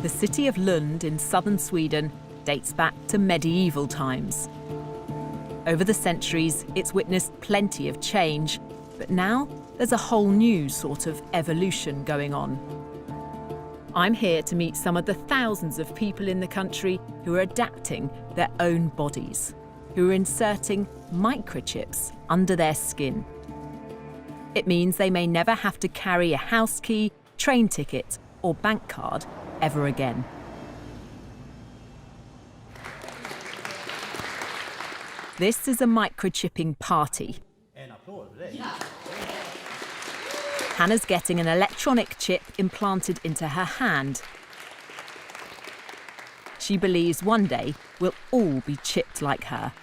The city of Lund in southern Sweden dates back to medieval times. Over the centuries, it's witnessed plenty of change, but now there's a whole new sort of evolution going on. I'm here to meet some of the thousands of people in the country who are adapting their own bodies, who are inserting microchips under their skin. It means they may never have to carry a house key, train ticket, or bank card ever again. This is a microchipping party. Hannah's getting an electronic chip implanted into her hand. She believes one day we'll all be chipped like her.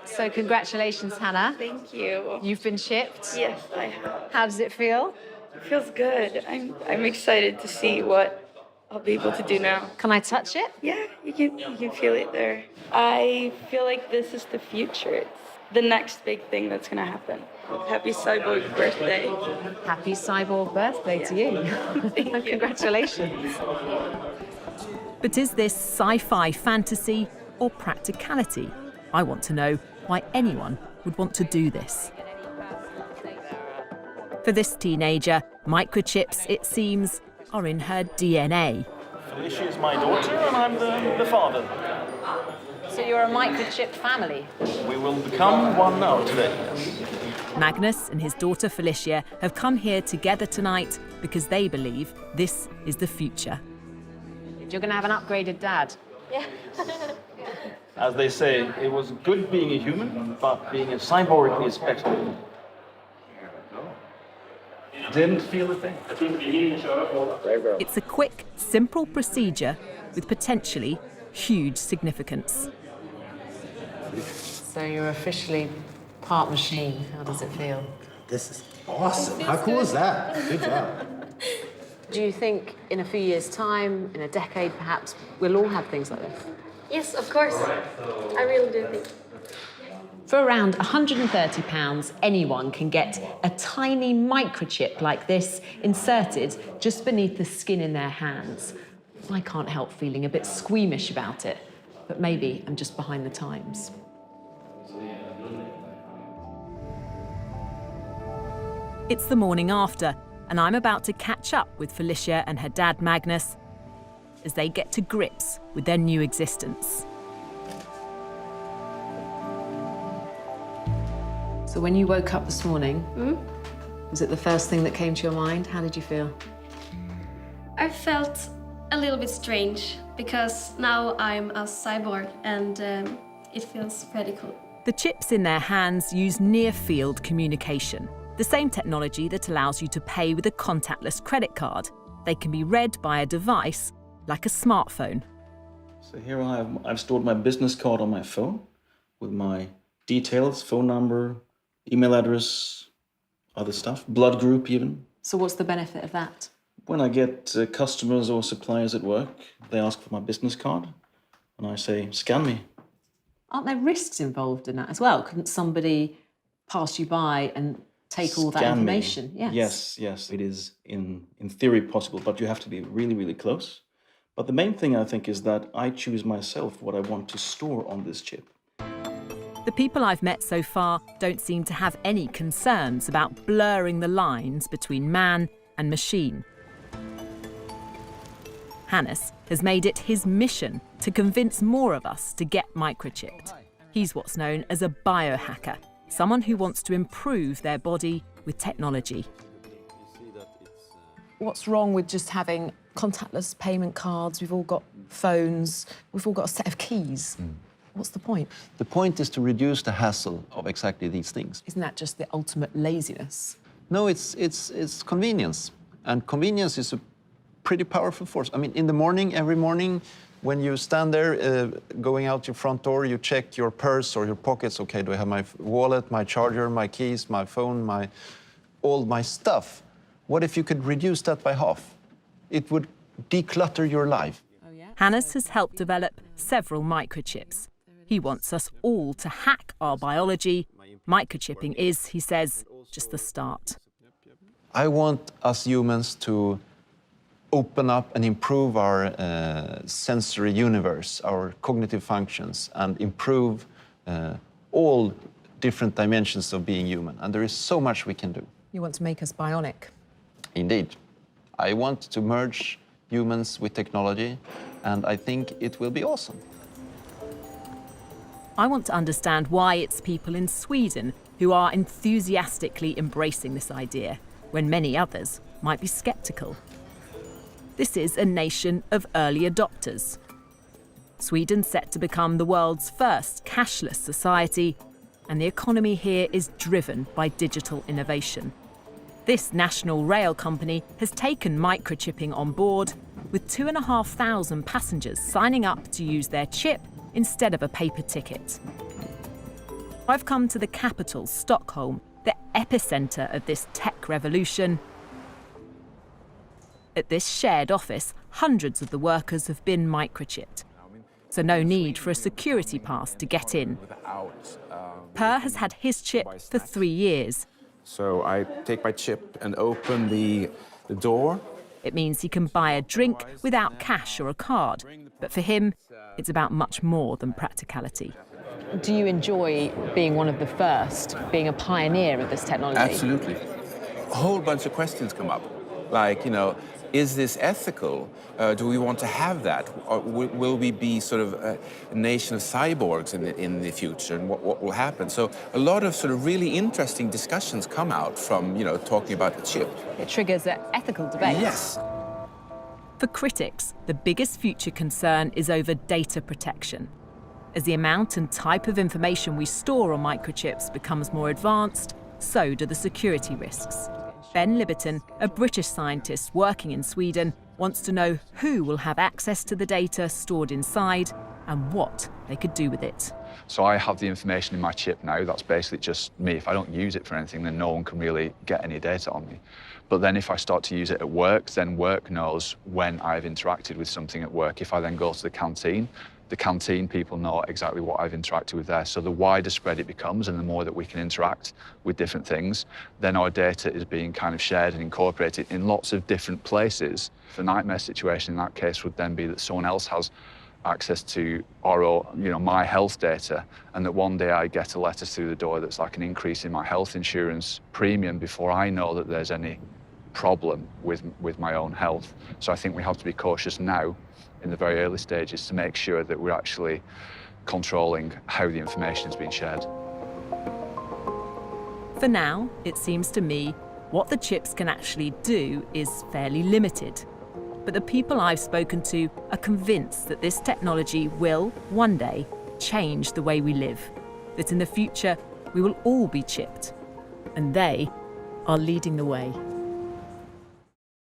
So congratulations, Hannah. Thank you. You've been chipped. Yes, I have. How does it feel? It feels good. I'm excited to see what I'll be able to do now. Can I touch it? Yeah, you can feel it there. I feel like this is the future. It's the next big thing that's gonna happen. Happy cyborg birthday. Happy cyborg birthday to you. Thank you. Congratulations. But is this sci-fi fantasy or practicality? I want to know why anyone would want to do this. For this teenager, microchips, it seems, are in her DNA. Felicia is my daughter and I'm the father. So you're a microchipped family? We will become one now today. Magnus and his daughter Felicia have come here together tonight because they believe this is the future. You're going to have an upgraded dad. Yeah. As they say, it was good being a human, but being a cyborg is better. Didn't feel a thing. It's a quick, simple procedure with potentially huge significance. So you're officially part machine. How does it feel? This is awesome. How cool is that? Good job. Do you think in a few years' time, in a decade perhaps, we'll all have things like this? Yes, of course. I really do think. For around £130, anyone can get a tiny microchip like this inserted just beneath the skin in their hands. I can't help feeling a bit squeamish about it, but maybe I'm just behind the times. It's the morning after, and I'm about to catch up with Felicia and her dad Magnus as they get to grips with their new existence. So when you woke up this morning, was it the first thing that came to your mind? How did you feel? I felt a little bit strange because now I'm a cyborg and it feels pretty cool. The chips in their hands use near-field communication, the same technology that allows you to pay with a contactless credit card. They can be read by a device like a smartphone. So here I've stored my business card on my phone with my details, phone number, email address, other stuff, blood group even. So what's the benefit of that? When I get customers or suppliers at work, they ask for my business card and I say, scan me. Aren't there risks involved in that as well? Couldn't somebody pass you by and take all that Scan me. information? Yes, it is in theory possible, but you have to be really, really close. But the main thing I think is that I choose myself what I want to store on this chip. The people I've met so far don't seem to have any concerns about blurring the lines between man and machine. Hannes has made it his mission to convince more of us to get microchipped. He's what's known as a biohacker, someone who wants to improve their body with technology. What's wrong with just having contactless payment cards? We've all got phones. We've all got a set of keys. What's the point? The point is to reduce the hassle of exactly these things. Isn't that just the ultimate laziness? No, it's convenience. And convenience is a pretty powerful force. I mean, in the morning, every morning, when you stand there, going out your front door, you check your purse or your pockets. Okay, do I have my wallet, my charger, my keys, my phone, all my stuff? What if you could reduce that by half? It would declutter your life. Hannes has helped develop several microchips. He wants us all to hack our biology. Microchipping is, he says, just the start. I want us humans to open up and improve our sensory universe, our cognitive functions, and improve all different dimensions of being human. And there is so much we can do. You want to make us bionic? Indeed. I want to merge humans with technology, and I think it will be awesome. I want to understand why it's people in Sweden who are enthusiastically embracing this idea, when many others might be sceptical. This is a nation of early adopters. Sweden's set to become the world's first cashless society, and the economy here is driven by digital innovation. This national rail company has taken microchipping on board, with 2,500 passengers signing up to use their chip instead of a paper ticket. I've come to the capital, Stockholm, the epicenter of this tech revolution. At this shared office, hundreds of the workers have been microchipped, so no need for a security pass to get in. Per has had his chip for 3 years. So I take my chip and open the door. It means he can buy a drink without cash or a card, but for him, it's about much more than practicality. Do you enjoy being one of the first, being a pioneer of this technology? Absolutely. A whole bunch of questions come up, like, you know, is this ethical? Do we want to have that? Or will we be sort of a nation of cyborgs in the future, and what will happen? So a lot of sort of really interesting discussions come out from, you know, talking about the chip. It triggers an ethical debate. Yes. For critics, the biggest future concern is over data protection. As the amount and type of information we store on microchips becomes more advanced, so do the security risks. Ben Libberton, a British scientist working in Sweden, wants to know who will have access to the data stored inside and what they could do with it. So I have the information in my chip now. That's basically just me. If I don't use it for anything, then no one can really get any data on me. But then if I start to use it at work, then work knows when I've interacted with something at work. If I then go to the canteen people know exactly what I've interacted with there. So the wider spread it becomes and the more that we can interact with different things, then our data is being kind of shared and incorporated in lots of different places. The nightmare situation in that case would then be that someone else has access to my health data, and that one day I get a letter through the door that's like an increase in my health insurance premium before I know that there's any problem with my own health. So I think we have to be cautious now in the very early stages to make sure that we're actually controlling how the information is being shared. For now, it seems to me, what the chips can actually do is fairly limited. But the people I've spoken to are convinced that this technology will, one day, change the way we live. That in the future, we will all be chipped. And they are leading the way.